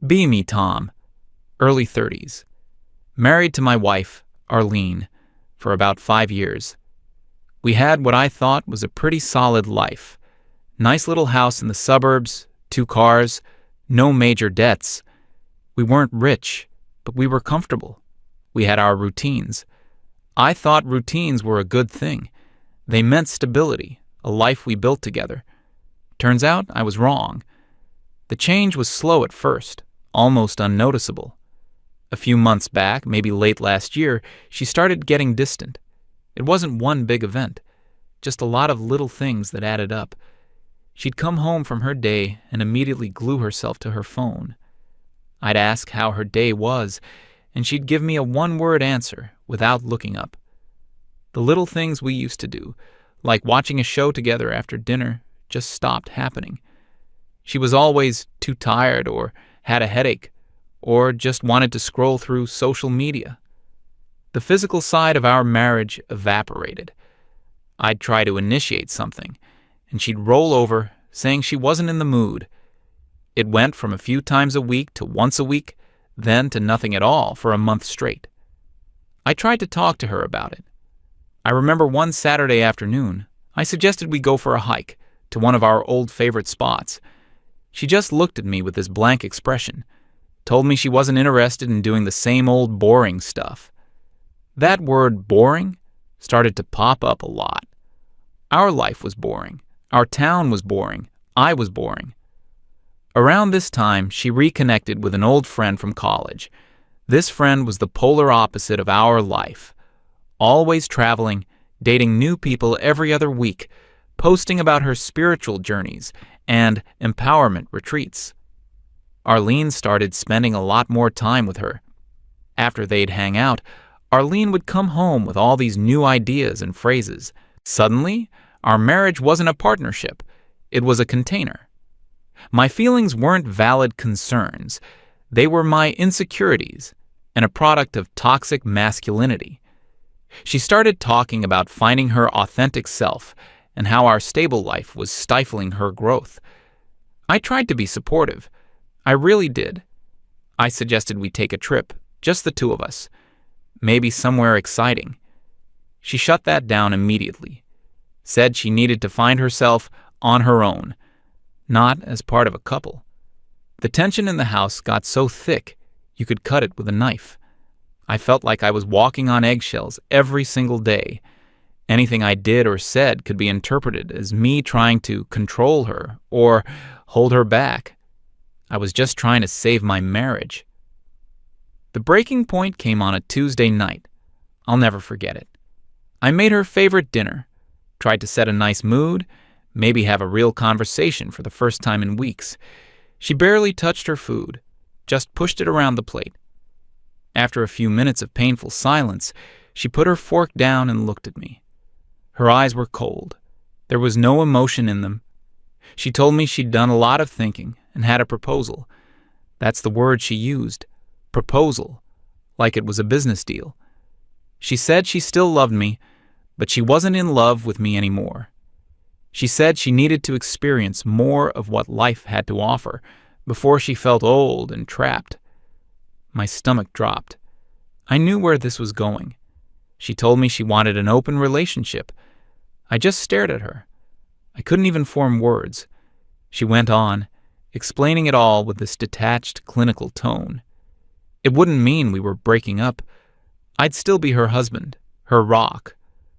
Be me, Tom, early 30s. Married to my wife, Arlene, for about 5 years. We had what I thought was a pretty solid life. Nice little house in the suburbs, 2 cars, no major debts. We weren't rich, but we were comfortable. We had our routines. I thought routines were a good thing. They meant stability, a life we built together. Turns out I was wrong. The change was slow at first, almost unnoticeable. A few months back, maybe late last year, she started getting distant. It wasn't one big event, just a lot of little things that added up. She'd come home from her day and immediately glue herself to her phone. I'd ask how her day was, and she'd give me a one-word answer without looking up. The little things we used to do, like watching a show together after dinner, just stopped happening. She was always too tired or had a headache or just wanted to scroll through social media. The physical side of our marriage evaporated. I'd try to initiate something, and she'd roll over, saying she wasn't in the mood. It went from a few times a week to once a week, then to nothing at all for a month straight. I tried to talk to her about it. I remember one Saturday afternoon, I suggested we go for a hike to one of our old favorite spots. She just looked at me with this blank expression, told me she wasn't interested in doing the same old boring stuff. That word boring started to pop up a lot. Our life was boring. Our town was boring. I was boring. Around this time, she reconnected with an old friend from college. This friend was the polar opposite of our life. Always traveling, dating new people every other week, posting about her spiritual journeys and empowerment retreats. Arlene started spending a lot more time with her. After they'd hang out, Arlene would come home with all these new ideas and phrases. Suddenly, our marriage wasn't a partnership. It was a container. My feelings weren't valid concerns. They were my insecurities and a product of toxic masculinity. She started talking about finding her authentic self and how our stable life was stifling her growth. I tried to be supportive. I really did. I suggested we take a trip, just the two of us, maybe somewhere exciting. She shut that down immediately, said she needed to find herself on her own, not as part of a couple. The tension in the house got so thick you could cut it with a knife. I felt like I was walking on eggshells every single day. Anything I did or said could be interpreted as me trying to control her or hold her back. I was just trying to save my marriage. The breaking point came on a Tuesday night. I'll never forget it. I made her favorite dinner, tried to set a nice mood, maybe have a real conversation for the first time in weeks. She barely touched her food, just pushed it around the plate. After a few minutes of painful silence, she put her fork down and looked at me. Her eyes were cold. There was no emotion in them. She told me she'd done a lot of thinking and had a proposal. That's the word she used, proposal, like it was a business deal. She said she still loved me, but she wasn't in love with me anymore. She said she needed to experience more of what life had to offer before she felt old and trapped. My stomach dropped. I knew where this was going. She told me she wanted an open relationship. I just stared at her. I couldn't even form words. She went on, explaining it all with this detached, clinical tone. It wouldn't mean we were breaking up. I'd still be her husband, her rock,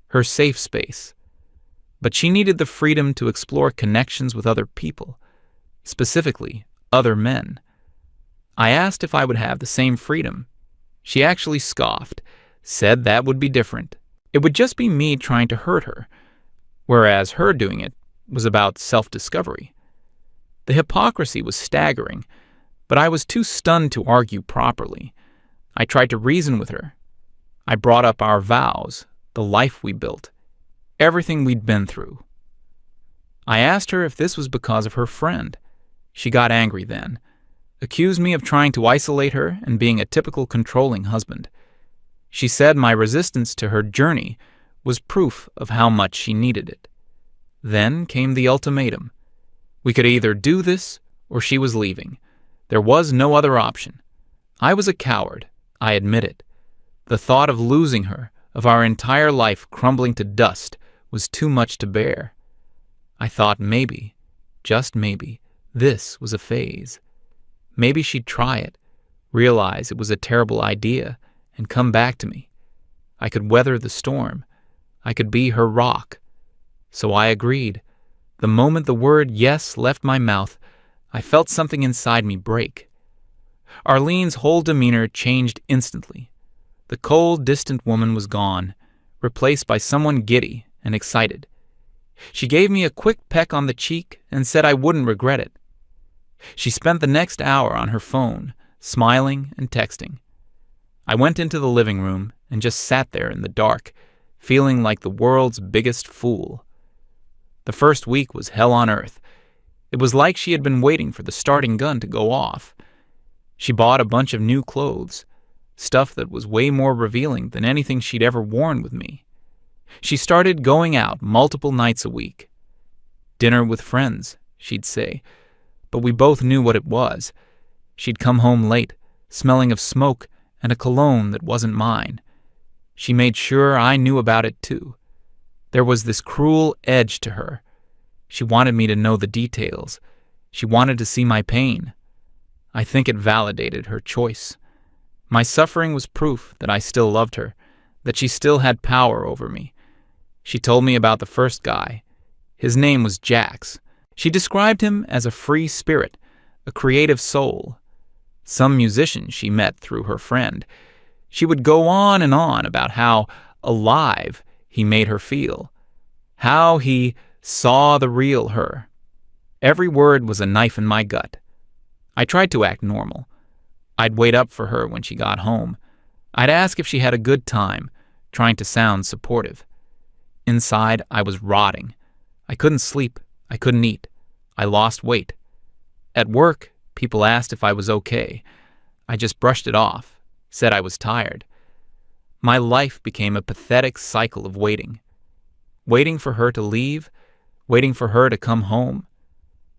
her safe space. But she needed the freedom to explore connections with other people, specifically other men. I asked if I would have the same freedom. She actually scoffed, said that would be different. It would just be me trying to hurt her, whereas her doing it was about self-discovery. The hypocrisy was staggering, but I was too stunned to argue properly. I tried to reason with her. I brought up our vows, the life we built, everything we'd been through. I asked her if this was because of her friend. She got angry then, accused me of trying to isolate her and being a typical controlling husband. She said my resistance to her journey was proof of how much she needed it. Then came the ultimatum. We could either do this or she was leaving. There was no other option. I was a coward, I admit it. The thought of losing her, of our entire life crumbling to dust, was too much to bear. I thought maybe, just maybe, this was a phase. Maybe she'd try it, realize it was a terrible idea, and come back to me. I could weather the storm. I could be her rock. So I agreed. The moment the word yes left my mouth, I felt something inside me break. Arlene's whole demeanor changed instantly. The cold, distant woman was gone, replaced by someone giddy and excited. She gave me a quick peck on the cheek and said I wouldn't regret it. She spent the next hour on her phone, smiling and texting. I went into the living room and just sat there in the dark, feeling like the world's biggest fool. The first week was hell on earth. It was like she had been waiting for the starting gun to go off. She bought a bunch of new clothes, stuff that was way more revealing than anything she'd ever worn with me. She started going out multiple nights a week. Dinner with friends, she'd say, but we both knew what it was. She'd come home late, smelling of smoke and a cologne that wasn't mine. She made sure I knew about it too. There was this cruel edge to her. She wanted me to know the details. She wanted to see my pain. I think it validated her choice. My suffering was proof that I still loved her, that she still had power over me. She told me about the first guy. His name was Jax. She described him as a free spirit, a creative soul. Some musician she met through her friend. She would go on and on about how alive he made her feel, how he saw the real her. Every word was a knife in my gut. I tried to act normal. I'd wait up for her when she got home. I'd ask if she had a good time, trying to sound supportive. Inside, I was rotting. I couldn't sleep. I couldn't eat. I lost weight. At work, people asked if I was okay. I just brushed it off, said I was tired. My life became a pathetic cycle of waiting. Waiting for her to leave, waiting for her to come home,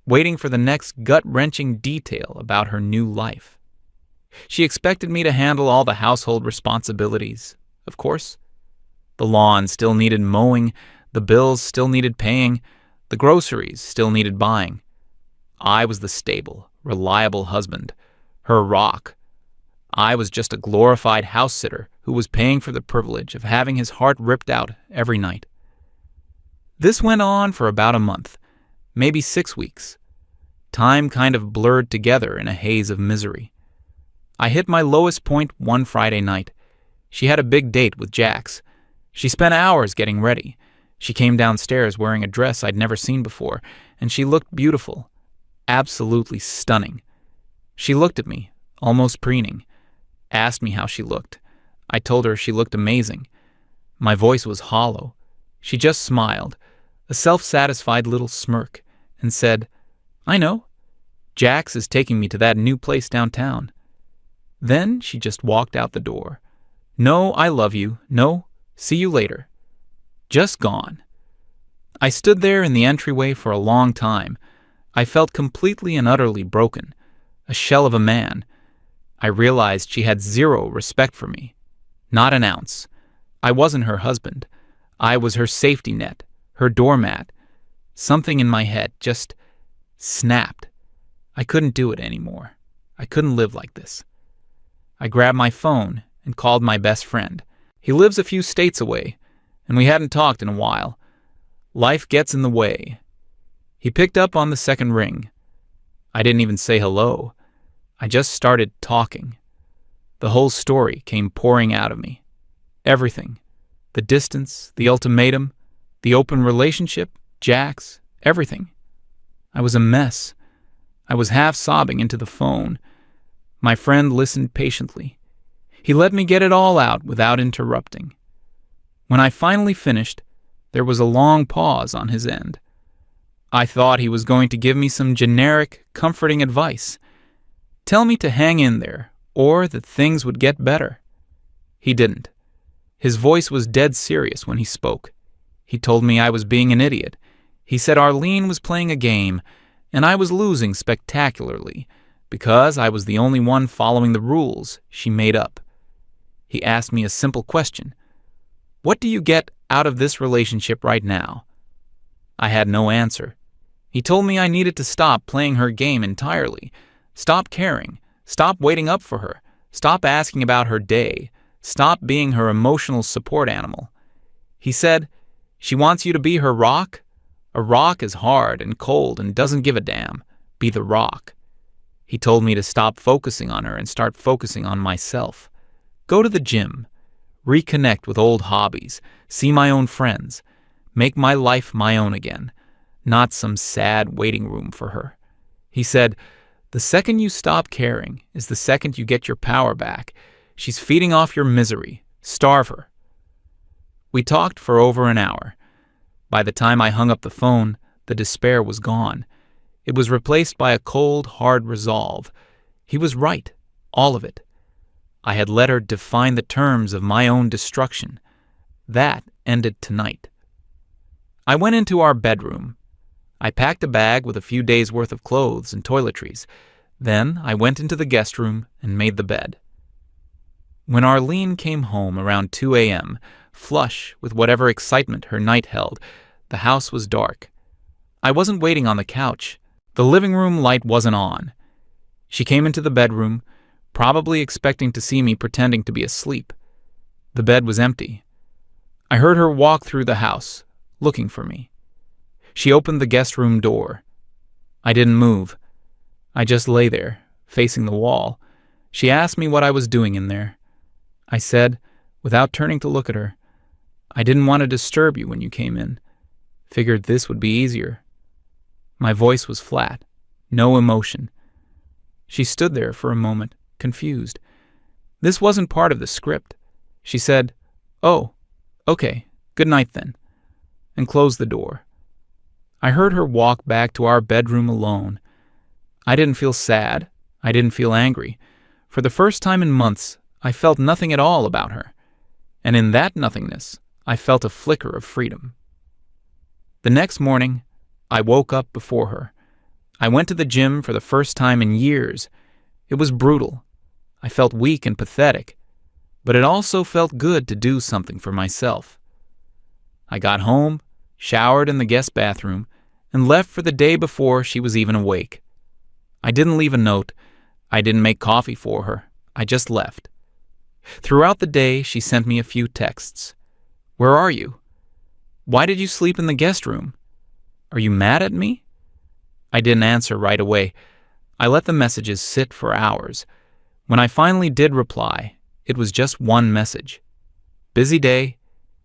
waiting for the next gut-wrenching detail about her new life. She expected me to handle all the household responsibilities, of course. The lawn still needed mowing, the bills still needed paying, the groceries still needed buying. I was the stable, reliable husband, her rock. I was just a glorified house sitter who was paying for the privilege of having his heart ripped out every night. This went on for about a month, maybe 6 weeks. Time kind of blurred together in a haze of misery. I hit my lowest point one Friday night. She had a big date with Jax. She spent hours getting ready. She came downstairs wearing a dress I'd never seen before, and she looked beautiful, absolutely stunning. She looked at me, almost preening, asked me how she looked. I told her she looked amazing. My voice was hollow. She just smiled, a self-satisfied little smirk, and said, "I know. Jax is taking me to that new place downtown." Then she just walked out the door. No, I love you. No, see you later. Just gone. I stood there in the entryway for a long time. I felt completely and utterly broken, a shell of a man. I realized she had zero respect for me. Not an ounce. I wasn't her husband. I was her safety net, her doormat. Something in my head just snapped. I couldn't do it anymore. I couldn't live like this. I grabbed my phone and called my best friend. He lives a few states away, and we hadn't talked in a while. Life gets in the way. He picked up on the second ring. I didn't even say hello. I just started talking. The whole story came pouring out of me. Everything. The distance, the ultimatum, the open relationship, Jax, everything. I was a mess. I was half sobbing into the phone. My friend listened patiently. He let me get it all out without interrupting. When I finally finished, there was a long pause on his end. I thought he was going to give me some generic, comforting advice. Tell me to hang in there, or that things would get better. He didn't. His voice was dead serious when he spoke. He told me I was being an idiot. He said Arlene was playing a game, and I was losing spectacularly, because I was the only one following the rules she made up. He asked me a simple question. What do you get out of this relationship right now? I had no answer. He told me I needed to stop playing her game entirely, stop caring, stop waiting up for her, stop asking about her day, stop being her emotional support animal. He said, she wants you to be her rock? A rock is hard and cold and doesn't give a damn. Be the rock. He told me to stop focusing on her and start focusing on myself. Go to the gym, reconnect with old hobbies, see my own friends, make my life my own again, not some sad waiting room for her. He said, the second you stop caring is the second you get your power back. She's feeding off your misery. Starve her. We talked for over an hour. By the time I hung up the phone, the despair was gone. It was replaced by a cold, hard resolve. He was right, all of it. I had let her define the terms of my own destruction. That ended tonight. I went into our bedroom. I packed a bag with a few days' worth of clothes and toiletries. Then I went into the guest room and made the bed. When Arlene came home around 2 a.m., flush with whatever excitement her night held, the house was dark. I wasn't waiting on the couch. The living room light wasn't on. She came into the bedroom, probably expecting to see me pretending to be asleep. The bed was empty. I heard her walk through the house, looking for me. She opened the guest room door. I didn't move. I just lay there, facing the wall. She asked me what I was doing in there. I said, without turning to look at her, I didn't want to disturb you when you came in. Figured this would be easier. My voice was flat, no emotion. She stood there for a moment, confused. This wasn't part of the script. She said, "Oh, okay, good night then," and closed the door. I heard her walk back to our bedroom alone. I didn't feel sad. I didn't feel angry. For the first time in months, I felt nothing at all about her. And in that nothingness, I felt a flicker of freedom. The next morning, I woke up before her. I went to the gym for the first time in years. It was brutal. I felt weak and pathetic, but it also felt good to do something for myself. I got home, showered in the guest bathroom, and left for the day before she was even awake. I didn't leave a note. I didn't make coffee for her. I just left. Throughout the day, she sent me a few texts. Where are you? Why did you sleep in the guest room? Are you mad at me? I didn't answer right away. I let the messages sit for hours. When I finally did reply, it was just one message. Busy day,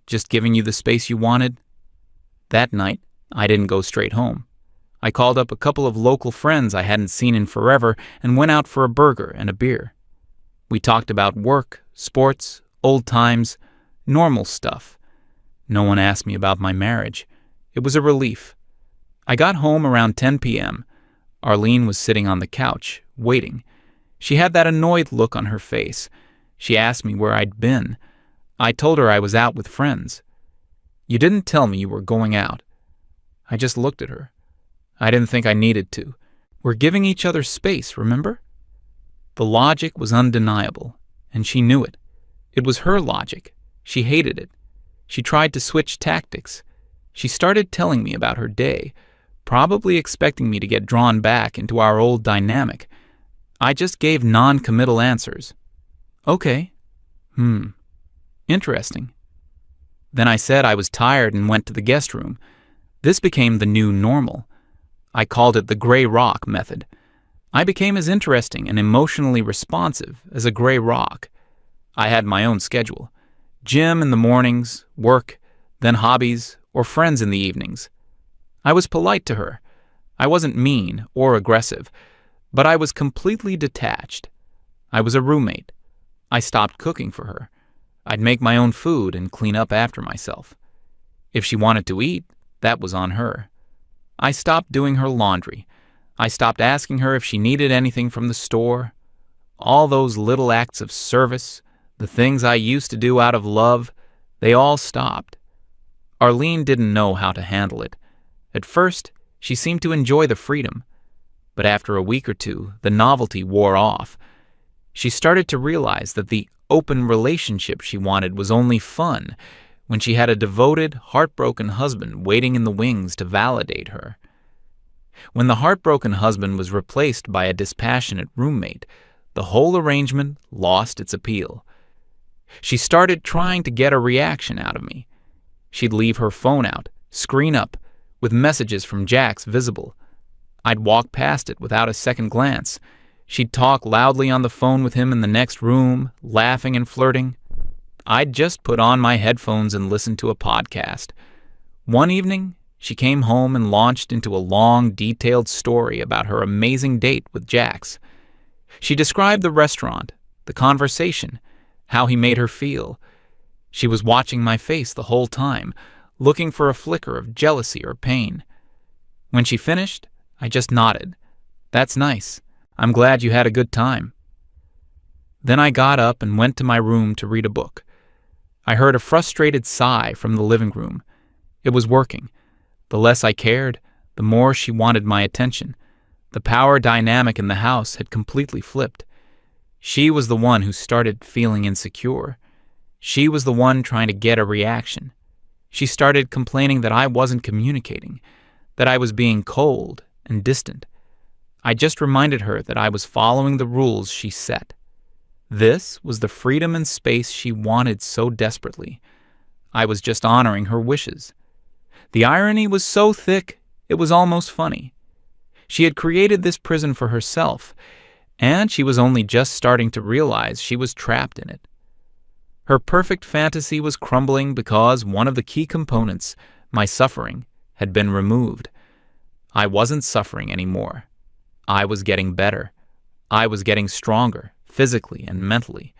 just giving you the space you wanted. That night, I didn't go straight home. I called up a couple of local friends I hadn't seen in forever and went out for a burger and a beer. We talked about work, sports, old times, normal stuff. No one asked me about my marriage. It was a relief. I got home around 10 p.m. Arlene was sitting on the couch, waiting. She had that annoyed look on her face. She asked me where I'd been. I told her I was out with friends. You didn't tell me you were going out. I just looked at her. I didn't think I needed to. We're giving each other space, remember? The logic was undeniable, and she knew it. It was her logic. She hated it. She tried to switch tactics. She started telling me about her day, probably expecting me to get drawn back into our old dynamic. I just gave non-committal answers. Okay. Interesting. Then I said I was tired and went to the guest room. This became the new normal. I called it the gray rock method. I became as interesting and emotionally responsive as a gray rock. I had my own schedule. Gym in the mornings, work, then hobbies, or friends in the evenings. I was polite to her. I wasn't mean or aggressive, but I was completely detached. I was a roommate. I stopped cooking for her. I'd make my own food and clean up after myself. If she wanted to eat, that was on her. I stopped doing her laundry. I stopped asking her if she needed anything from the store. All those little acts of service, the things I used to do out of love, they all stopped. Arlene didn't know how to handle it. At first, she seemed to enjoy the freedom. But after a week or two, the novelty wore off. She started to realize that the open relationship she wanted was only fun when she had a devoted, heartbroken husband waiting in the wings to validate her. When the heartbroken husband was replaced by a dispassionate roommate, the whole arrangement lost its appeal. She started trying to get a reaction out of me. She'd leave her phone out, screen up, with messages from Jax visible. I'd walk past it without a second glance. She'd talk loudly on the phone with him in the next room, laughing and flirting. I'd just put on my headphones and listen to a podcast. One evening, she came home and launched into a long, detailed story about her amazing date with Jax. She described the restaurant, the conversation, how he made her feel. She was watching my face the whole time, looking for a flicker of jealousy or pain. When she finished, I just nodded. "That's nice. I'm glad you had a good time." Then I got up and went to my room to read a book. I heard a frustrated sigh from the living room. It was working. The less I cared, the more she wanted my attention. The power dynamic in the house had completely flipped. She was the one who started feeling insecure. She was the one trying to get a reaction. She started complaining that I wasn't communicating, that I was being cold and distant. I just reminded her that I was following the rules she set. This was the freedom and space she wanted so desperately. I was just honoring her wishes. The irony was so thick, it was almost funny. She had created this prison for herself, and she was only just starting to realize she was trapped in it. Her perfect fantasy was crumbling because one of the key components, my suffering, had been removed. I wasn't suffering anymore. I was getting better. I was getting stronger, physically and mentally.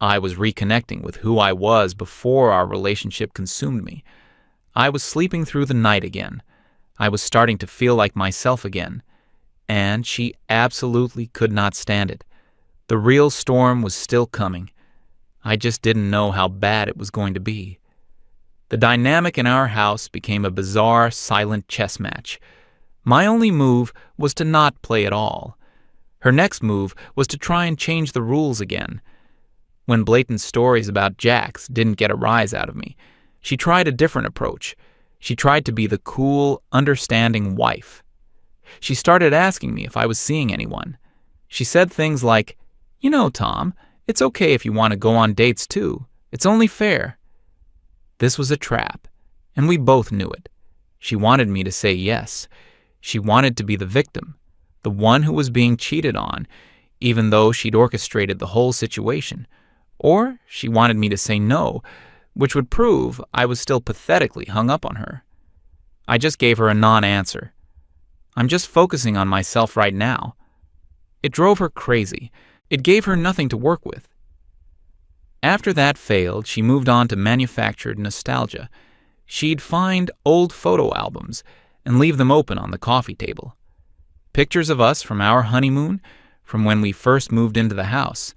I was reconnecting with who I was before our relationship consumed me. I was sleeping through the night again. I was starting to feel like myself again. And she absolutely could not stand it. The real storm was still coming. I just didn't know how bad it was going to be. The dynamic in our house became a bizarre, silent chess match. My only move was to not play at all. Her next move was to try and change the rules again. When blatant stories about Jax didn't get a rise out of me, she tried a different approach. She tried to be the cool, understanding wife. She started asking me if I was seeing anyone. She said things like, "You know, Tom, it's okay if you want to go on dates too. It's only fair." This was a trap, and we both knew it. She wanted me to say yes. She wanted to be the victim, the one who was being cheated on, even though she'd orchestrated the whole situation. Or she wanted me to say no, which would prove I was still pathetically hung up on her. I just gave her a non-answer. "I'm just focusing on myself right now." It drove her crazy. It gave her nothing to work with. After that failed, she moved on to manufactured nostalgia. She'd find old photo albums and leave them open on the coffee table. Pictures of us from our honeymoon, from when we first moved into the house.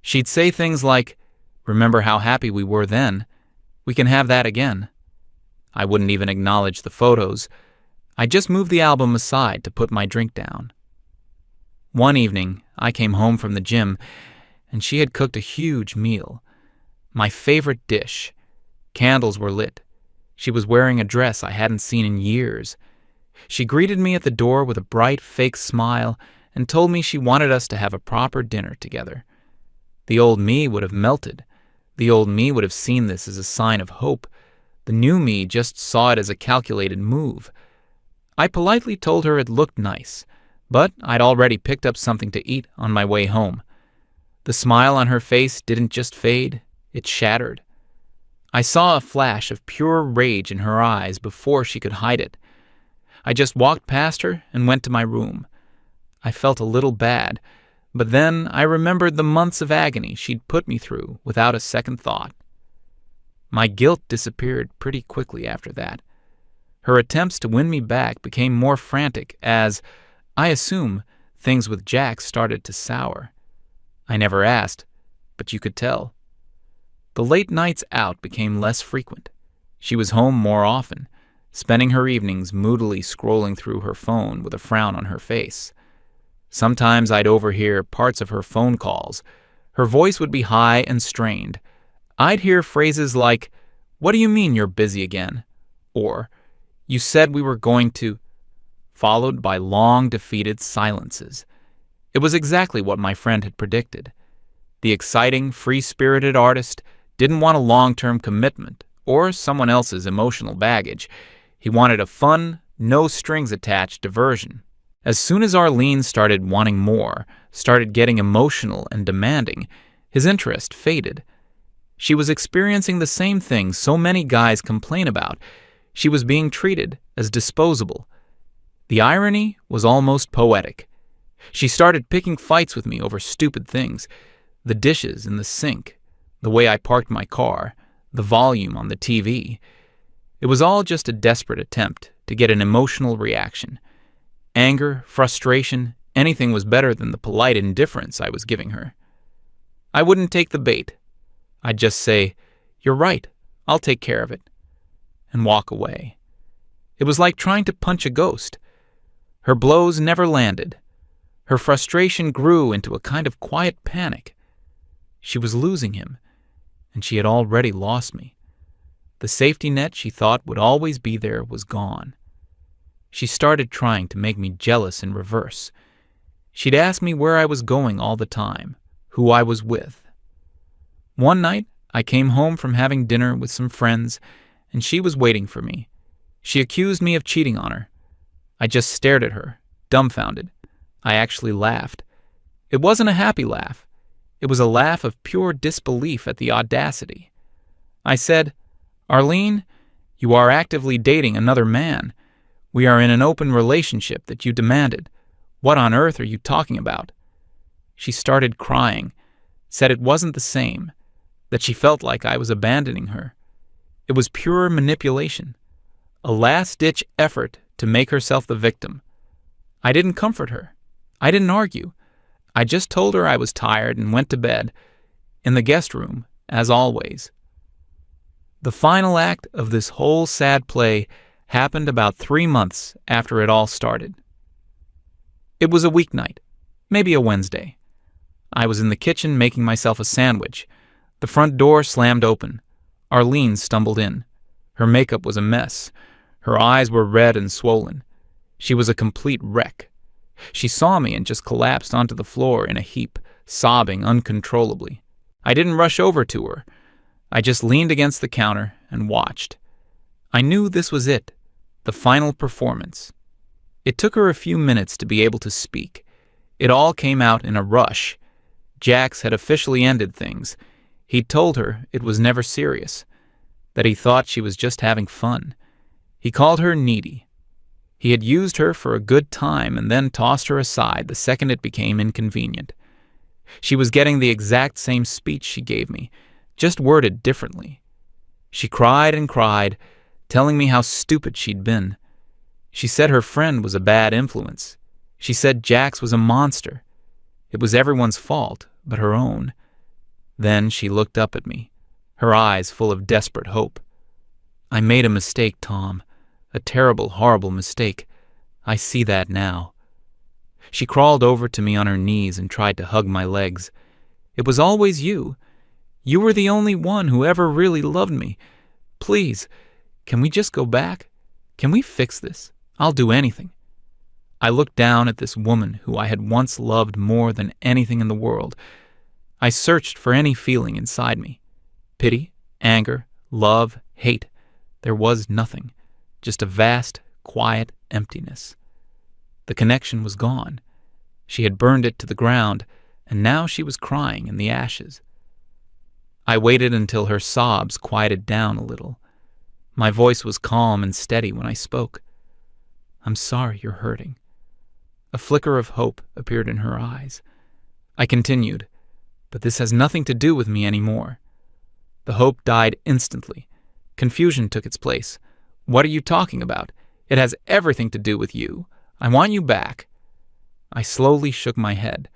She'd say things like, "Remember how happy we were then? We can have that again." I wouldn't even acknowledge the photos. I just moved the album aside to put my drink down. One evening, I came home from the gym, and she had cooked a huge meal. My favorite dish. Candles were lit. She was wearing a dress I hadn't seen in years. She greeted me at the door with a bright, fake smile and told me she wanted us to have a proper dinner together. The old me would have melted. The old me would have seen this as a sign of hope. The new me just saw it as a calculated move. I politely told her it looked nice, but I'd already picked up something to eat on my way home. The smile on her face didn't just fade, it shattered. I saw a flash of pure rage in her eyes before she could hide it. I just walked past her and went to my room. I felt a little bad, but then I remembered the months of agony she'd put me through without a second thought. My guilt disappeared pretty quickly after that. Her attempts to win me back became more frantic as, I assume, things with Jax started to sour. I never asked, but you could tell. The late nights out became less frequent. She was home more often, spending her evenings moodily scrolling through her phone with a frown on her face. Sometimes I'd overhear parts of her phone calls. Her voice would be high and strained. I'd hear phrases like, "What do you mean you're busy again?" Or, "You said we were going to," followed by long, defeated silences. It was exactly what my friend had predicted. The exciting, free-spirited artist didn't want a long-term commitment or someone else's emotional baggage. He wanted a fun, no-strings-attached diversion. As soon as Arlene started wanting more, started getting emotional and demanding, his interest faded. She was experiencing the same thing so many guys complain about. She was being treated as disposable. The irony was almost poetic. She started picking fights with me over stupid things: the dishes in the sink, the way I parked my car, the volume on the TV. It was all just a desperate attempt to get an emotional reaction. Anger, frustration, anything was better than the polite indifference I was giving her. I wouldn't take the bait. I'd just say, "You're right, I'll take care of it," and walk away. It was like trying to punch a ghost. Her blows never landed. Her frustration grew into a kind of quiet panic. She was losing him, and she had already lost me. The safety net she thought would always be there was gone. She started trying to make me jealous in reverse. She'd ask me where I was going all the time, who I was with. One night, I came home from having dinner with some friends, and she was waiting for me. She accused me of cheating on her. I just stared at her, dumbfounded. I actually laughed. It wasn't a happy laugh. It was a laugh of pure disbelief at the audacity. I said, "Arlene, you are actively dating another man. We are in an open relationship that you demanded. What on earth are you talking about?" She started crying, said it wasn't the same, that she felt like I was abandoning her. It was pure manipulation, a last-ditch effort to make herself the victim. I didn't comfort her. I didn't argue. I just told her I was tired and went to bed, in the guest room, as always. The final act of this whole sad play happened about 3 months after it all started. It was a weeknight, maybe a Wednesday. I was in the kitchen making myself a sandwich. The front door slammed open. Arlene stumbled in. Her makeup was a mess. Her eyes were red and swollen. She was a complete wreck. She saw me and just collapsed onto the floor in a heap, sobbing uncontrollably. I didn't rush over to her. I just leaned against the counter and watched. I knew this was it, the final performance. It took her a few minutes to be able to speak. It all came out in a rush. Jax had officially ended things. He'd told her it was never serious, that he thought she was just having fun. He called her needy. He had used her for a good time and then tossed her aside the second it became inconvenient. She was getting the exact same speech she gave me, just worded differently. She cried and cried, telling me how stupid she'd been. She said her friend was a bad influence. She said Jax was a monster. It was everyone's fault but her own. Then she looked up at me, her eyes full of desperate hope. "I made a mistake, Tom. A terrible, horrible mistake. I see that now." She crawled over to me on her knees and tried to hug my legs. "It was always you. You were the only one who ever really loved me. Please, can we just go back? Can we fix this? I'll do anything." I looked down at this woman who I had once loved more than anything in the world. I searched for any feeling inside me. Pity, anger, love, hate. There was nothing. Just a vast, quiet emptiness. The connection was gone. She had burned it to the ground, and now she was crying in the ashes. I waited until her sobs quieted down a little. My voice was calm and steady when I spoke. "I'm sorry you're hurting." A flicker of hope appeared in her eyes. I continued, "But this has nothing to do with me anymore." The hope died instantly. Confusion took its place. "What are you talking about? It has everything to do with you. I want you back." I slowly shook my head.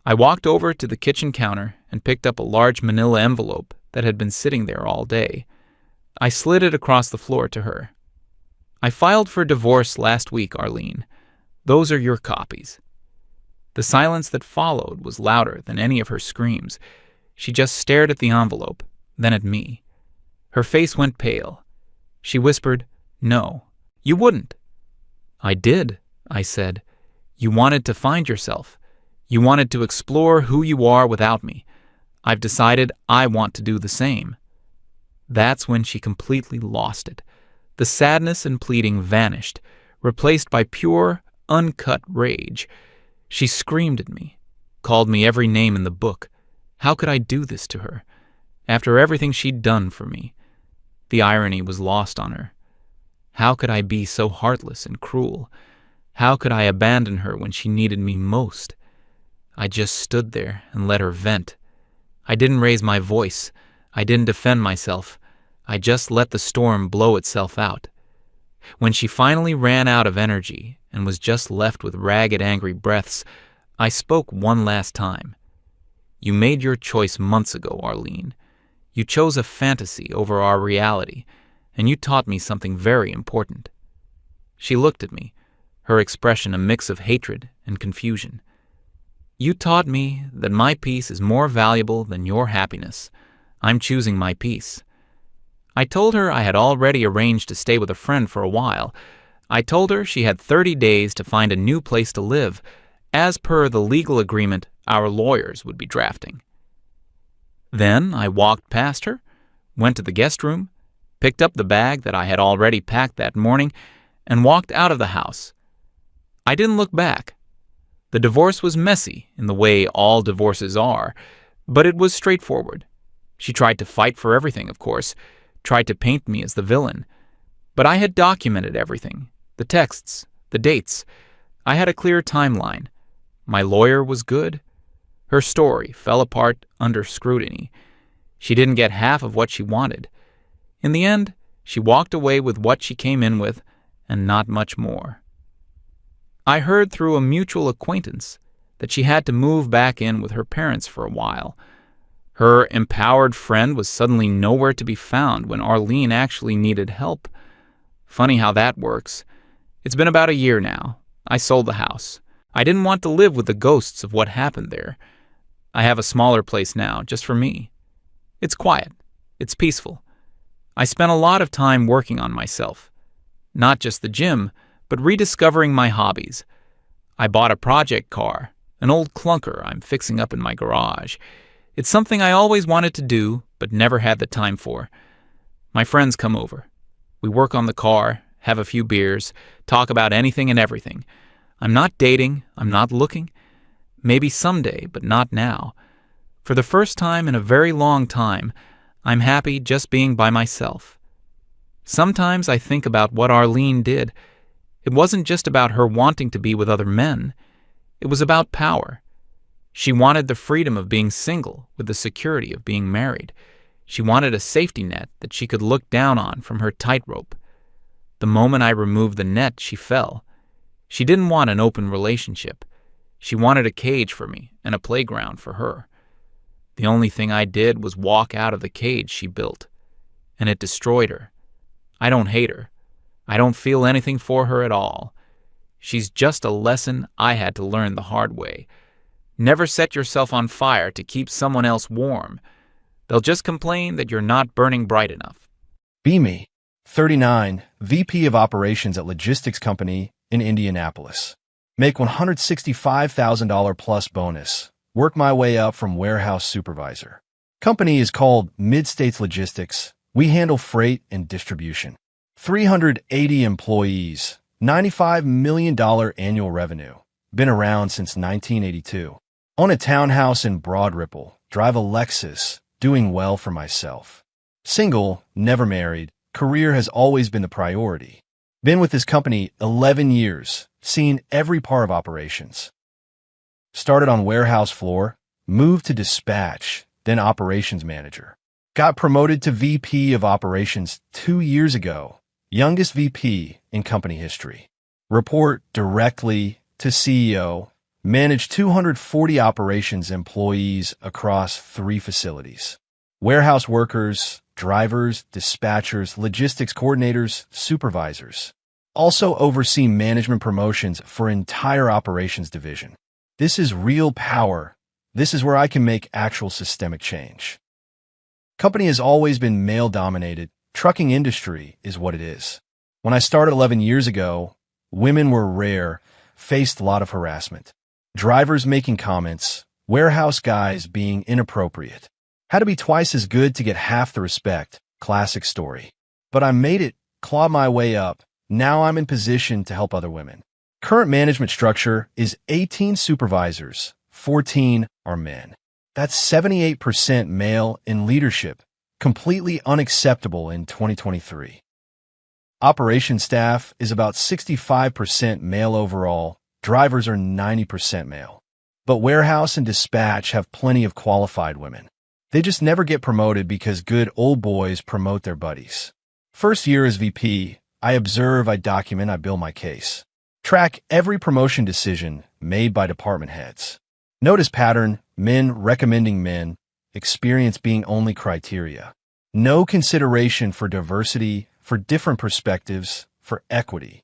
I walked over to the kitchen counter and picked up a large manila envelope that had been sitting there all day. I slid it across the floor to her. "I filed for divorce last week, Arlene. Those are your copies." The silence that followed was louder than any of her screams. She just stared at the envelope, then at me. Her face went pale. She whispered, "No, you wouldn't." "I did," I said. "You wanted to find yourself. You wanted to explore who you are without me. I've decided I want to do the same." That's when she completely lost it. The sadness and pleading vanished, replaced by pure, uncut rage. She screamed at me, called me every name in the book. How could I do this to her? After everything she'd done for me. The irony was lost on her. How could I be so heartless and cruel? How could I abandon her when she needed me most? I just stood there and let her vent. I didn't raise my voice. I didn't defend myself. I just let the storm blow itself out. When she finally ran out of energy and was just left with ragged, angry breaths, I spoke one last time. "You made your choice months ago, Arlene. You chose a fantasy over our reality, and you taught me something very important." She looked at me, her expression a mix of hatred and confusion. "You taught me that my peace is more valuable than your happiness. I'm choosing my peace." I told her I had already arranged to stay with a friend for a while. I told her she had 30 days to find a new place to live, as per the legal agreement our lawyers would be drafting. Then I walked past her, went to the guest room, picked up the bag that I had already packed that morning, and walked out of the house. I didn't look back. The divorce was messy in the way all divorces are, but it was straightforward. She tried to fight for everything, of course, tried to paint me as the villain. But I had documented everything, the texts, the dates. I had a clear timeline. My lawyer was good. Her story fell apart under scrutiny. She didn't get half of what she wanted. In the end, she walked away with what she came in with, and not much more. I heard through a mutual acquaintance that she had to move back in with her parents for a while. Her empowered friend was suddenly nowhere to be found when Arlene actually needed help. Funny how that works. It's been about a year now. I sold the house. I didn't want to live with the ghosts of what happened there. I have a smaller place now, just for me. It's quiet. It's peaceful. I spent a lot of time working on myself. Not just the gym, but rediscovering my hobbies. I bought a project car, an old clunker I'm fixing up in my garage. It's something I always wanted to do, but never had the time for. My friends come over. We work on the car, have a few beers, talk about anything and everything. I'm not dating, I'm not looking. Maybe someday, but not now. For the first time in a very long time, I'm happy just being by myself. Sometimes I think about what Arlene did. It wasn't just about her wanting to be with other men. It was about power. She wanted the freedom of being single with the security of being married. She wanted a safety net that she could look down on from her tightrope. The moment I removed the net, she fell. She didn't want an open relationship. She wanted a cage for me and a playground for her. The only thing I did was walk out of the cage she built, and it destroyed her. I don't hate her. I don't feel anything for her at all. She's just a lesson I had to learn the hard way. Never set yourself on fire to keep someone else warm. They'll just complain that you're not burning bright enough. Be 39, VP of Operations at Logistics Company in Indianapolis. Make $165,000 plus bonus. Work my way up from warehouse supervisor. Company is called Mid-States Logistics. We handle freight and distribution. 380 employees. $95 million annual revenue. Been around since 1982. Own a townhouse in Broad Ripple. Drive a Lexus. Doing well for myself. Single, never married. Career has always been the priority. Been with this company 11 years. Seen every part of operations. Started on warehouse floor. Moved to dispatch. Then operations manager. Got promoted to VP of Operations 2 years ago. Youngest VP in company history. Report directly to CEO. Manage 240 operations employees across 3 facilities. Warehouse workers, drivers, dispatchers, logistics coordinators, supervisors. Also oversee management promotions for entire operations division. This is real power. This is where I can make actual systemic change. Company has always been male-dominated. Trucking industry is what it is. When I started 11 years ago, women were rare, faced a lot of harassment. Drivers making comments, warehouse guys being inappropriate. Had to be twice as good to get half the respect. Classic story. But I made it, clawed my way up. Now I'm in position to help other women. Current management structure is 18 supervisors, 14 are men. That's 78% male in leadership, completely unacceptable in 2023. Operations staff is about 65% male overall, drivers are 90% male. But warehouse and dispatch have plenty of qualified women. They just never get promoted because good old boys promote their buddies. First year as VP, I observe, I document, I build my case. Track every promotion decision made by department heads. Notice pattern, men recommending men, experience being only criteria. No consideration for diversity, for different perspectives, for equity.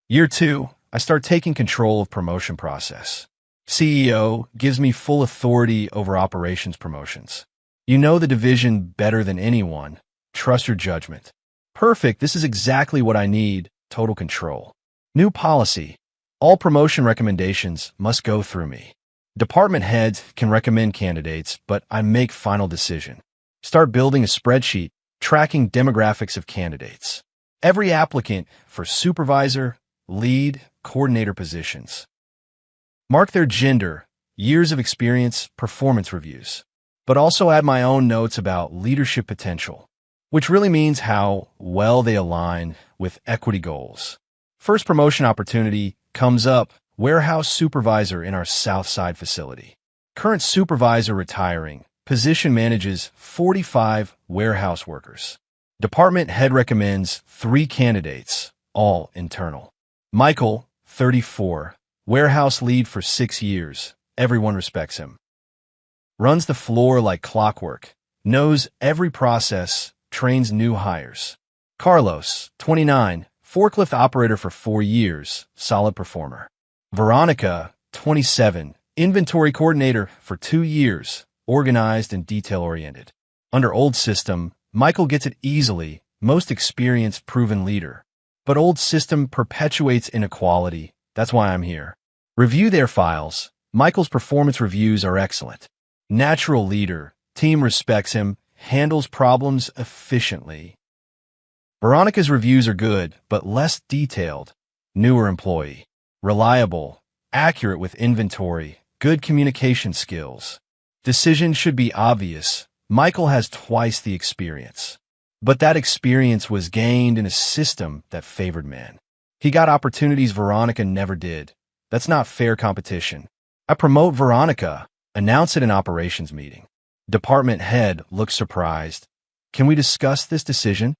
Year 2, I start taking control of promotion process. CEO gives me full authority over operations promotions. You know the division better than anyone. Trust your judgment. Perfect, this is exactly what I need, total control. New policy. All promotion recommendations must go through me. Department heads can recommend candidates, but I make final decision. Start building a spreadsheet, tracking demographics of candidates. Every applicant for supervisor, lead, coordinator positions. Mark their gender, years of experience, performance reviews. But also add my own notes about leadership potential, which really means how well they align with equity goals. First promotion opportunity comes up, warehouse supervisor in our South Side facility. Current supervisor retiring, position manages 45 warehouse workers. Department head recommends 3 candidates, all internal. Michael, 34, warehouse lead for 6 years. Everyone respects him. Runs the floor like clockwork, knows every process, trains new hires. Carlos, 29, forklift operator for 4 years, solid performer. Veronica, 27, inventory coordinator for 2 years, organized and detail-oriented. Under old system, Michael gets it easily, most experienced, proven leader. But old system perpetuates inequality. That's why I'm here. Review their files. Michael's performance reviews are excellent. Natural leader. Team respects him. Handles problems efficiently. Veronica's reviews are good, but less detailed. Newer employee. Reliable. Accurate with inventory. Good communication skills. Decision should be obvious. Michael has twice the experience. But that experience was gained in a system that favored men. He got opportunities Veronica never did. That's not fair competition. I promote Veronica, announce it in operations meeting. Department head looks surprised. Can we discuss this decision?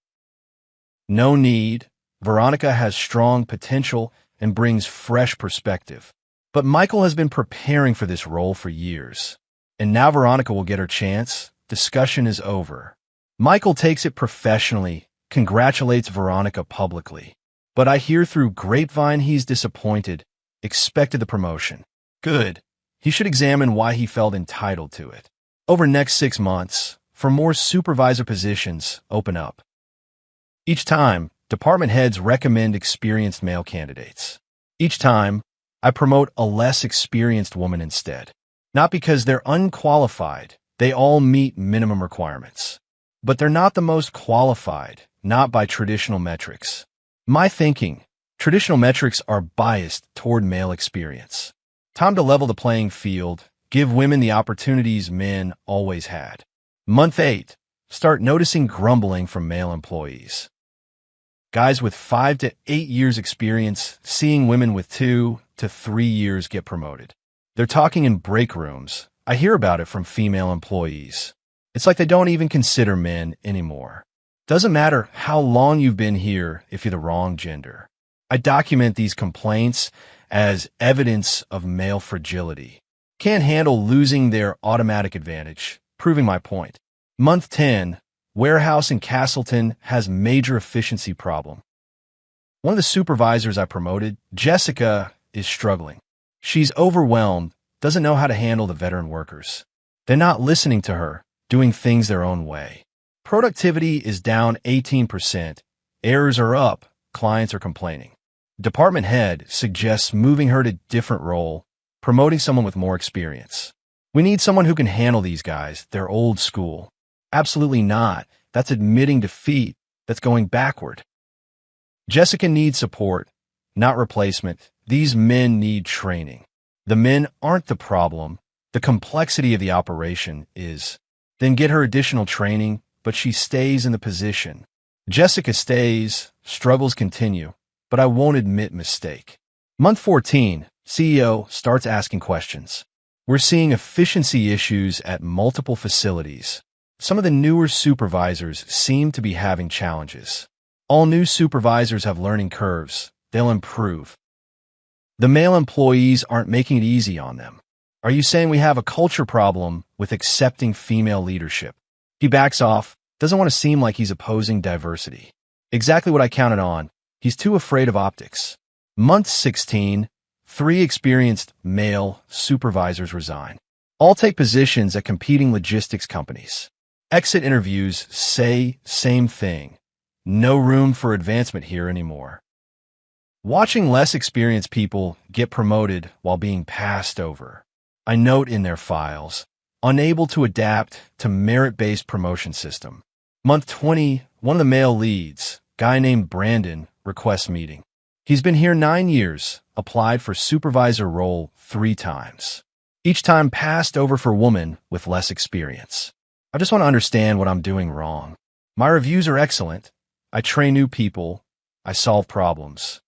No need. Veronica has strong potential and brings fresh perspective. But Michael has been preparing for this role for years. And now Veronica will get her chance. Discussion is over. Michael takes it professionally, congratulates Veronica publicly. But I hear through grapevine he's disappointed, expected the promotion. Good. He should examine why he felt entitled to it. Over next 6 months, for more supervisor positions, open up. Each time, department heads recommend experienced male candidates. Each time, I promote a less experienced woman instead. Not because they're unqualified, they all meet minimum requirements. But they're not the most qualified, not by traditional metrics. My thinking, traditional metrics are biased toward male experience. Time to level the playing field, give women the opportunities men always had. Month 8, start noticing grumbling from male employees. Guys with 5 to 8 years experience, seeing women with 2 to 3 years get promoted. They're talking in break rooms. I hear about it from female employees. It's like they don't even consider men anymore. Doesn't matter how long you've been here if you're the wrong gender. I document these complaints as evidence of male fragility. Can't handle losing their automatic advantage, proving my point. Month 10, warehouse in Castleton has major efficiency problem. One of the supervisors I promoted, Jessica, is struggling. She's overwhelmed, doesn't know how to handle the veteran workers. They're not listening to her, doing things their own way. Productivity is down 18%. Errors are up. Clients are complaining. Department head suggests moving her to different role, promoting someone with more experience. We need someone who can handle these guys. They're old school. Absolutely not. That's admitting defeat. That's going backward. Jessica needs support, not replacement. These men need training. The men aren't the problem. The complexity of the operation is. Then get her additional training, but she stays in the position. Jessica stays, struggles continue, but I won't admit mistake. Month 14, CEO starts asking questions. We're seeing efficiency issues at multiple facilities. Some of the newer supervisors seem to be having challenges. All new supervisors have learning curves. They'll improve. The male employees aren't making it easy on them. Are you saying we have a culture problem with accepting female leadership? He backs off, doesn't want to seem like he's opposing diversity. Exactly what I counted on. He's too afraid of optics. Month 16, 3 experienced male supervisors resign. All take positions at competing logistics companies. Exit interviews say same thing. No room for advancement here anymore. Watching less experienced people get promoted while being passed over. I note in their files, unable to adapt to merit-based promotion system. Month 20, one of the male leads, guy named Brandon, requests meeting. He's been here 9 years, applied for supervisor role 3 times. Each time passed over for woman with less experience. I just want to understand what I'm doing wrong. My reviews are excellent. I train new people. I solve problems.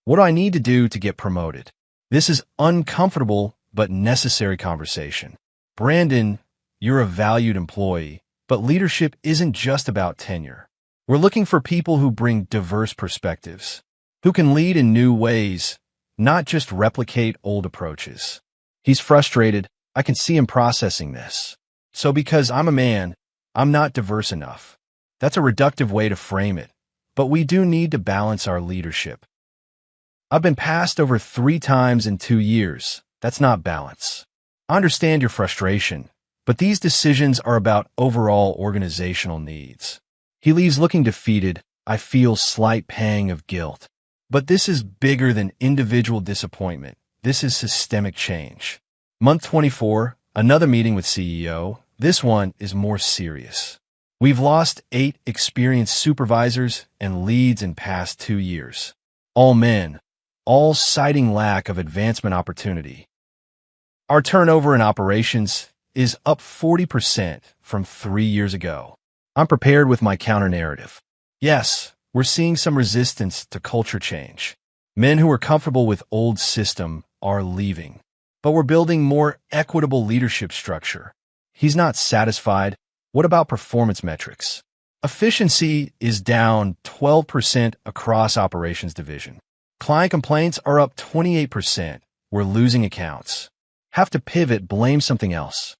What do I need to do to get promoted? This is uncomfortable but necessary conversation. Brandon, you're a valued employee, but leadership isn't just about tenure. We're looking for people who bring diverse perspectives, who can lead in new ways, not just replicate old approaches. He's frustrated. I can see him processing this. So because I'm a man, I'm not diverse enough. That's a reductive way to frame it, but we do need to balance our leadership. I've been passed over 3 times in 2 years. That's not balance. I understand your frustration, but these decisions are about overall organizational needs. He leaves looking defeated. I feel slight pang of guilt. But this is bigger than individual disappointment. This is systemic change. Month 24, another meeting with CEO. This one is more serious. We've lost 8 experienced supervisors and leads in past 2 years. All men, all citing lack of advancement opportunity. Our turnover in operations is up 40% from 3 years ago. I'm prepared with my counter-narrative. Yes, we're seeing some resistance to culture change. Men who are comfortable with old system are leaving. But we're building more equitable leadership structure. He's not satisfied. What about performance metrics? Efficiency is down 12% across operations division. Client complaints are up 28%. We're losing accounts. Have to pivot, blame something else.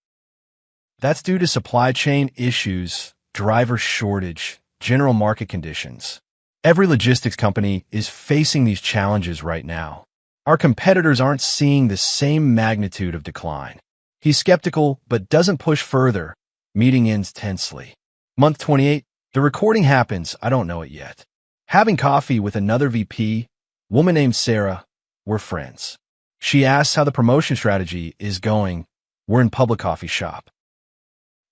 That's due to supply chain issues, driver shortage, general market conditions. Every logistics company is facing these challenges right now. Our competitors aren't seeing the same magnitude of decline. He's skeptical, but doesn't push further. Meeting ends tensely. Month 28, the recording happens. I don't know it yet. Having coffee with another VP, woman named Sarah. We're friends. She asks how the promotion strategy is going. We're in public coffee shop.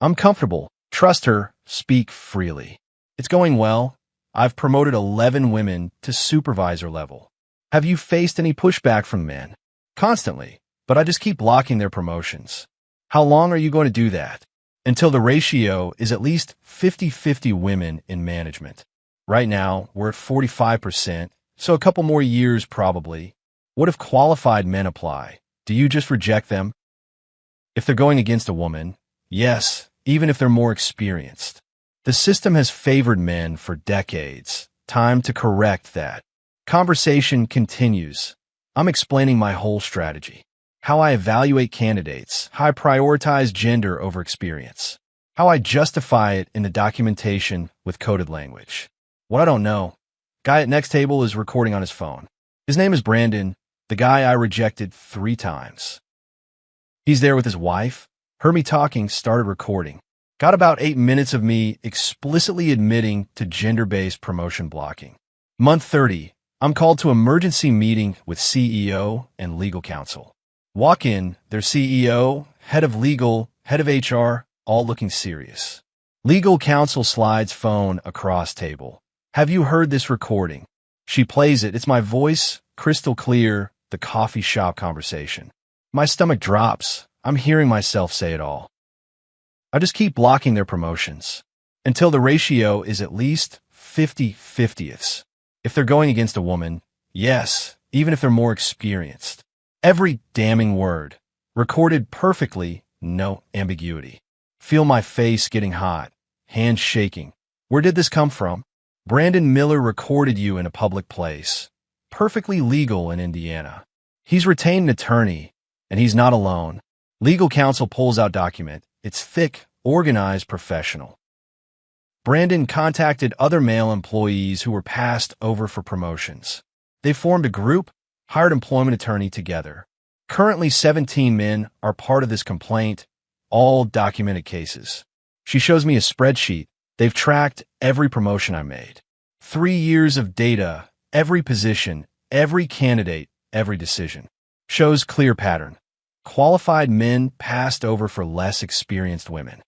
I'm comfortable. Trust her. Speak freely. It's going well. I've promoted 11 women to supervisor level. Have you faced any pushback from men? Constantly, but I just keep blocking their promotions. How long are you going to do that? Until the ratio is at least 50-50 women in management. Right now, we're at 45%, so a couple more years probably. What if qualified men apply? Do you just reject them? If they're going against a woman, yes, even if they're more experienced. The system has favored men for decades. Time to correct that. Conversation continues. I'm explaining my whole strategy. How I evaluate candidates, how I prioritize gender over experience, how I justify it in the documentation with coded language. What I don't know. Guy at next table is recording on his phone. His name is Brandon. The guy I rejected 3 times. He's there with his wife, heard me talking, started recording. Got about 8 minutes of me explicitly admitting to gender-based promotion blocking. Month 30, I'm called to emergency meeting with CEO and legal counsel. Walk in, their CEO, head of legal, head of HR, all looking serious. Legal counsel slides phone across table. Have you heard this recording? She plays it. It's my voice, crystal clear, the coffee shop conversation. My stomach drops. I'm hearing myself say it all. I just keep blocking their promotions until the ratio is at least 50/50ths. If they're going against a woman, yes, even if they're more experienced. Every damning word, recorded perfectly, no ambiguity. Feel my face getting hot, hands shaking. Where did this come from? Brandon Miller recorded you in a public place. Perfectly legal in Indiana. He's retained an attorney, and he's not alone. Legal counsel pulls out document. It's thick, organized, professional. Brandon contacted other male employees who were passed over for promotions. They formed a group, hired employment attorney together. Currently, 17 men are part of this complaint, all documented cases. She shows me a spreadsheet. They've tracked every promotion I made. 3 years of data, every position, every candidate, every decision. Shows clear pattern. Qualified men passed over for less experienced women.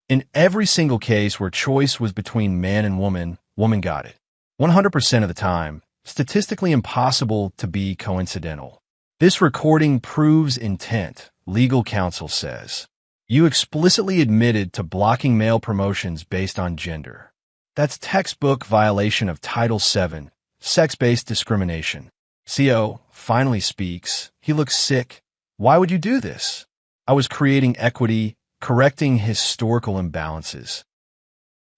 In every single case where choice was between man and woman, woman got it. 100% of the time, statistically impossible to be coincidental. This recording proves intent, legal counsel says. You explicitly admitted to blocking male promotions based on gender. That's textbook violation of Title VII, sex-based discrimination. CO finally speaks. He looks sick. Why would you do this? I was creating equity, correcting historical imbalances.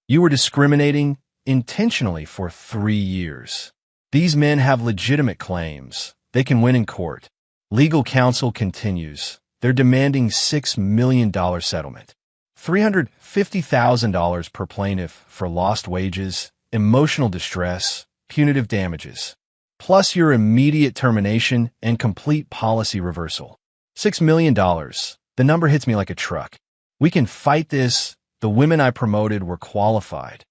You were discriminating intentionally for 3 years. These men have legitimate claims. They can win in court. Legal counsel continues. They're demanding $6 million settlement. $350,000 per plaintiff for lost wages, emotional distress, punitive damages. Plus your immediate termination and complete policy reversal. $6 million. The number hits me like a truck. We can fight this. The women I promoted were qualified.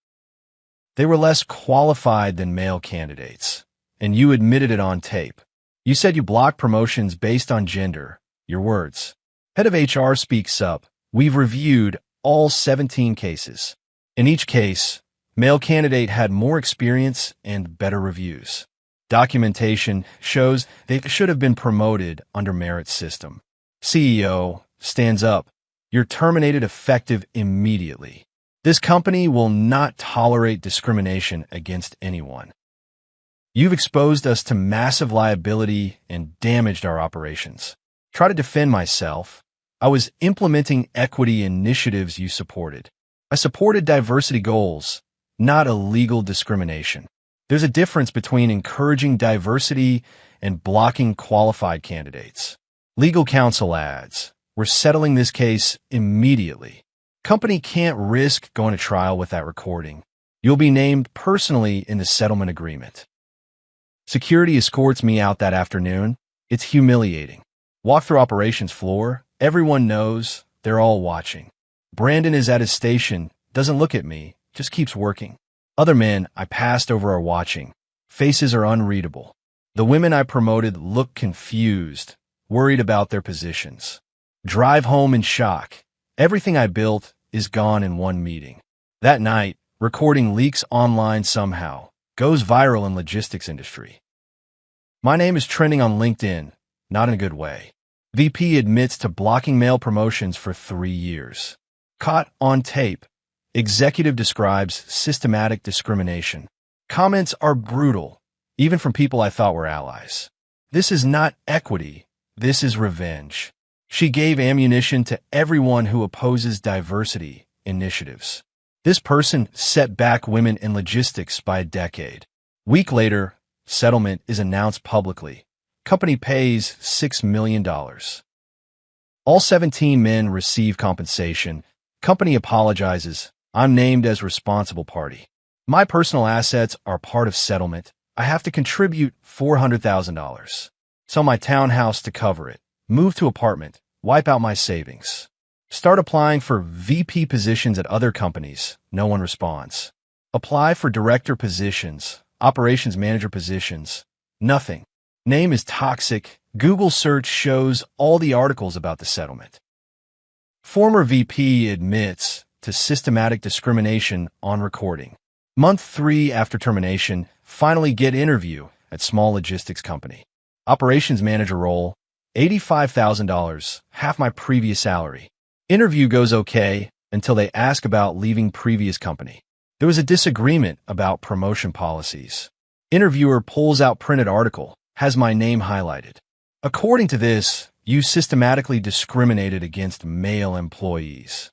They were less qualified than male candidates. And you admitted it on tape. You said you blocked promotions based on gender. Your words. Head of HR speaks up. We've reviewed all 17 cases. In each case, male candidate had more experience and better reviews. Documentation shows they should have been promoted under merit system. CEO stands up. You're terminated effective immediately. This company will not tolerate discrimination against anyone. You've exposed us to massive liability and damaged our operations. Try to defend myself. I was implementing equity initiatives you supported. I supported diversity goals, not illegal discrimination. There's a difference between encouraging diversity and blocking qualified candidates. Legal counsel adds, we're settling this case immediately. Company can't risk going to trial with that recording. You'll be named personally in the settlement agreement. Security escorts me out that afternoon. It's humiliating. Walk through operations floor. Everyone knows. They're all watching. Brandon is at his station, doesn't look at me, just keeps working. Other men I passed over are watching. Faces are unreadable. The women I promoted look confused, worried about their positions. Drive home in shock. Everything I built is gone in one meeting. That night, recording leaks online somehow, goes viral in logistics industry. My name is trending on LinkedIn, not in a good way. VP admits to blocking male promotions for 3 years. Caught on tape. Executive describes systematic discrimination. Comments are brutal, even from people I thought were allies. This is not equity. This is revenge. She gave ammunition to everyone who opposes diversity initiatives. This person set back women in logistics by a decade. Week later, settlement is announced publicly. Company pays $6 million. All 17 men receive compensation. Company apologizes. I'm named as responsible party. My personal assets are part of settlement. I have to contribute $400,000. Sell my townhouse to cover it. Move to apartment. Wipe out my savings. Start applying for VP positions at other companies. No one responds. Apply for director positions, operations manager positions. Nothing. Name is toxic. Google search shows all the articles about the settlement. Former VP admits to systematic discrimination on recording. Month 3 after termination, finally get interview at small logistics company. Operations manager role, $85,000, half my previous salary. Interview goes okay until they ask about leaving previous company. There was a disagreement about promotion policies. Interviewer pulls out printed article, has my name highlighted. According to this, you systematically discriminated against male employees.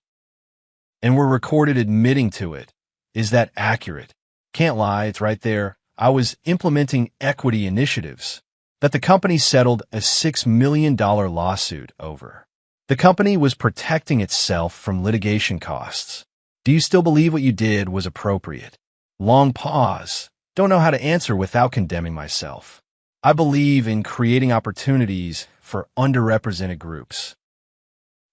And were recorded admitting to it. Is that accurate? Can't lie, it's right there. I was implementing equity initiatives that the company settled a $6 million lawsuit over. The company was protecting itself from litigation costs. Do you still believe what you did was appropriate? Long pause. Don't know how to answer without condemning myself. I believe in creating opportunities for underrepresented groups.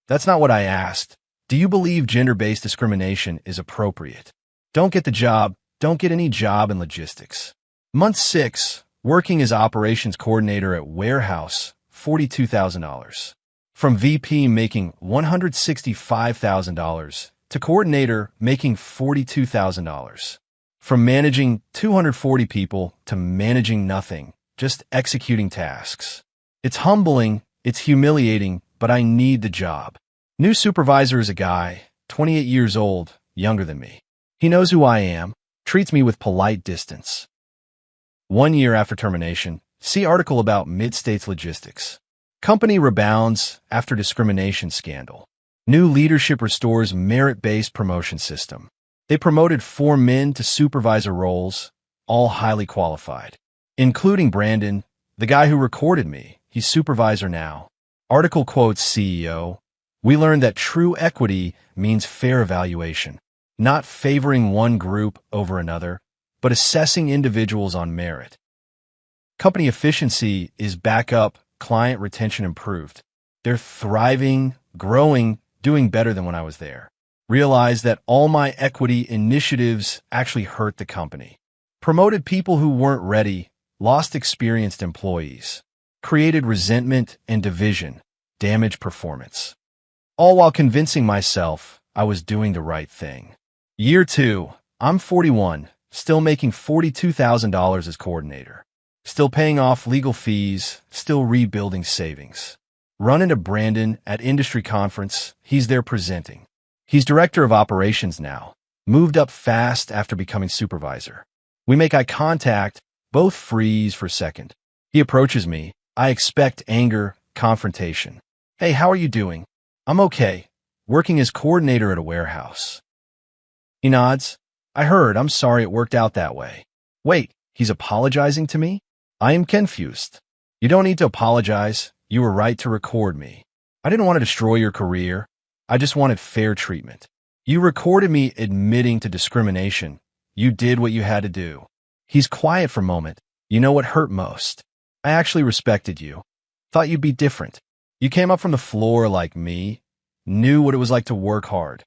That's not what I asked. Do you believe gender-based discrimination is appropriate? Don't get the job. Don't get any job in logistics. Month 6, working as operations coordinator at warehouse, $42,000. From VP making $165,000 to coordinator making $42,000. From managing 240 people to managing nothing, just executing tasks. It's humbling, it's humiliating, but I need the job. New supervisor is a guy, 28 years old, younger than me. He knows who I am, treats me with polite distance. 1 year after termination, see article about Mid-States Logistics. Company rebounds after discrimination scandal. New leadership restores merit-based promotion system. They promoted 4 men to supervisor roles, all highly qualified, including Brandon, the guy who recorded me. He's supervisor now. Article quotes CEO. We learned that true equity means fair evaluation, not favoring one group over another, but assessing individuals on merit. Company efficiency is back up, client retention improved. They're thriving, growing, doing better than when I was there. Realized that all my equity initiatives actually hurt the company. Promoted people who weren't ready, lost experienced employees. Created resentment and division, damaged performance. All while convincing myself I was doing the right thing. Year 2, I'm 41, still making $42,000 as coordinator. Still paying off legal fees, still rebuilding savings. Run into Brandon at industry conference, he's there presenting. He's director of operations now, moved up fast after becoming supervisor. We make eye contact, both freeze for a second. He approaches me. I expect anger, confrontation. Hey, how are you doing? I'm okay. Working as coordinator at a warehouse. He nods. I heard. I'm sorry it worked out that way. Wait, he's apologizing to me? I am confused. You don't need to apologize. You were right to record me. I didn't want to destroy your career. I just wanted fair treatment. You recorded me admitting to discrimination. You did what you had to do. He's quiet for a moment. You know what hurt most? I actually respected you. Thought you'd be different. You came up from the floor like me, knew what it was like to work hard.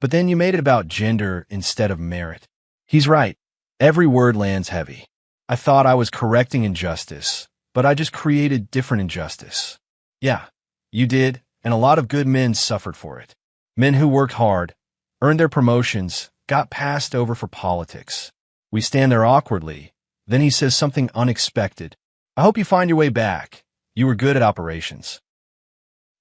But then you made it about gender instead of merit. He's right. Every word lands heavy. I thought I was correcting injustice, but I just created different injustice. Yeah, you did, and a lot of good men suffered for it. Men who worked hard, earned their promotions, got passed over for politics. We stand there awkwardly. Then he says something unexpected. I hope you find your way back. You were good at operations.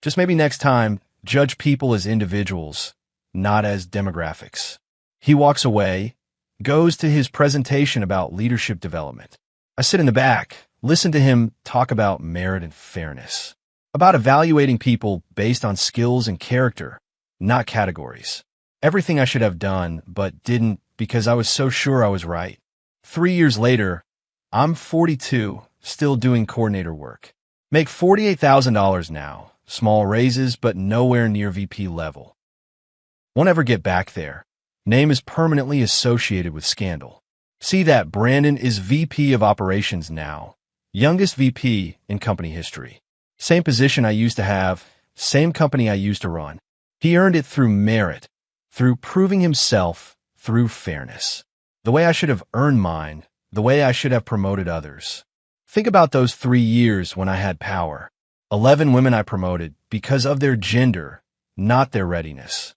Just maybe next time, judge people as individuals, not as demographics. He walks away, goes to his presentation about leadership development. I sit in the back, listen to him talk about merit and fairness, about evaluating people based on skills and character, not categories. Everything I should have done, but didn't because I was so sure I was right. 3 years later, I'm 42, still doing coordinator work. Make $48,000 now. Small raises, but nowhere near VP level. Won't ever get back there. Name is permanently associated with scandal. See that Brandon is VP of operations now. Youngest VP in company history. Same position I used to have, same company I used to run. He earned it through merit, through proving himself, through fairness. The way I should have earned mine, the way I should have promoted others. Think about those 3 years when I had power. 11 women I promoted because of their gender, not their readiness.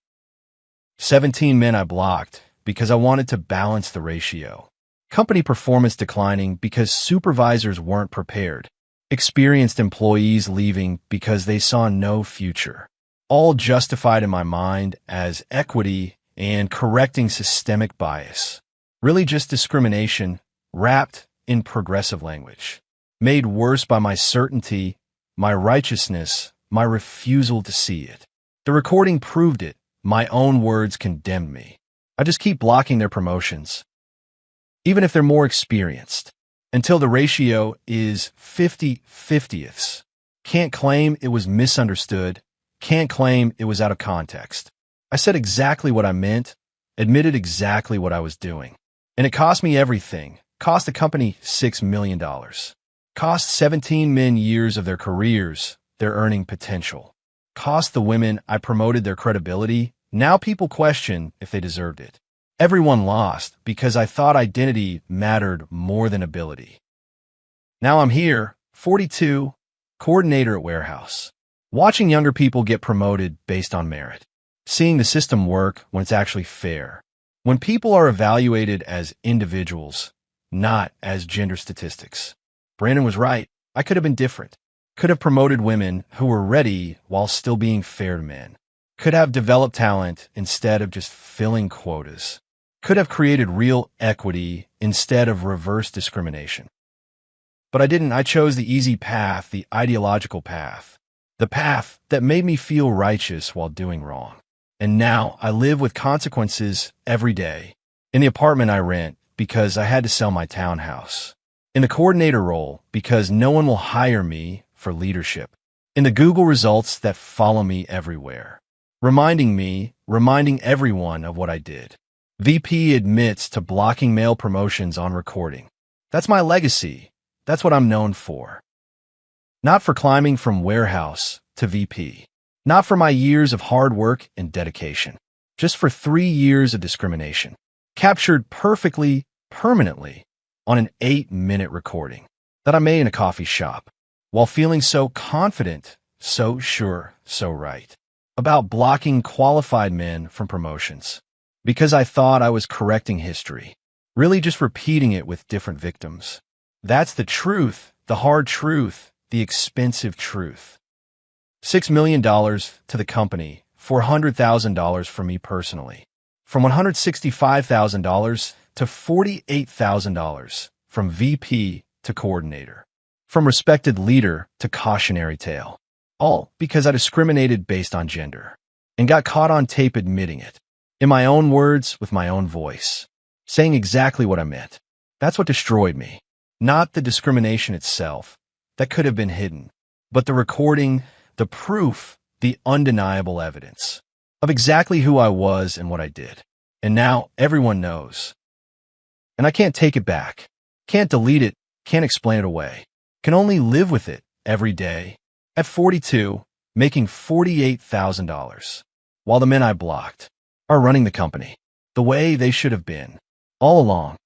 17 men I blocked because I wanted to balance the ratio. Company performance declining because supervisors weren't prepared. Experienced employees leaving because they saw no future. All justified in my mind as equity and correcting systemic bias. Really just discrimination wrapped in progressive language. Made worse by my certainty, my righteousness, my refusal to see it. The recording proved it. My own words condemned me. I just keep blocking their promotions, even if they're more experienced, until the ratio is 50/50ths. Can't claim it was misunderstood. Can't claim it was out of context. I said exactly what I meant, admitted exactly what I was doing. And it cost me everything. Cost the company $6 million. Cost 17 men years of their careers, their earning potential. Cost the women I promoted their credibility. Now people question if they deserved it. Everyone lost because I thought identity mattered more than ability. Now I'm here, 42, coordinator at warehouse. Watching younger people get promoted based on merit. Seeing the system work when it's actually fair. When people are evaluated as individuals, not as gender statistics. Brandon was right. I could have been different. Could have promoted women who were ready while still being fair to men. Could have developed talent instead of just filling quotas. Could have created real equity instead of reverse discrimination. But I didn't. I chose the easy path, the ideological path. The path that made me feel righteous while doing wrong. And now I live with consequences every day. In the apartment I rent because I had to sell my townhouse. In the coordinator role because no one will hire me for leadership. In the Google results that follow me everywhere. Reminding everyone of what I did. VP admits to blocking male promotions on recording. That's my legacy. That's what I'm known for. Not for climbing from warehouse to VP. Not for my years of hard work and dedication. Just for 3 years of discrimination. Captured perfectly, permanently, on an 8-minute recording that I made in a coffee shop, while feeling so confident, so sure, so right, about blocking qualified men from promotions. Because I thought I was correcting history. Really just repeating it with different victims. That's the truth, the hard truth, the expensive truth. $6 million to the company, $400,000 for me personally. From $165,000 to $48,000, from VP to coordinator. From respected leader to cautionary tale. All because I discriminated based on gender. And got caught on tape admitting it. In my own words, with my own voice. Saying exactly what I meant. That's what destroyed me. Not the discrimination itself. That could have been hidden. But the recording, the proof, the undeniable evidence. Of exactly who I was and what I did. And now everyone knows. And I can't take it back. Can't delete it. Can't explain it away. Can only live with it every day. At 42, making $48,000. While the men I blocked are running the company the way they should have been all along.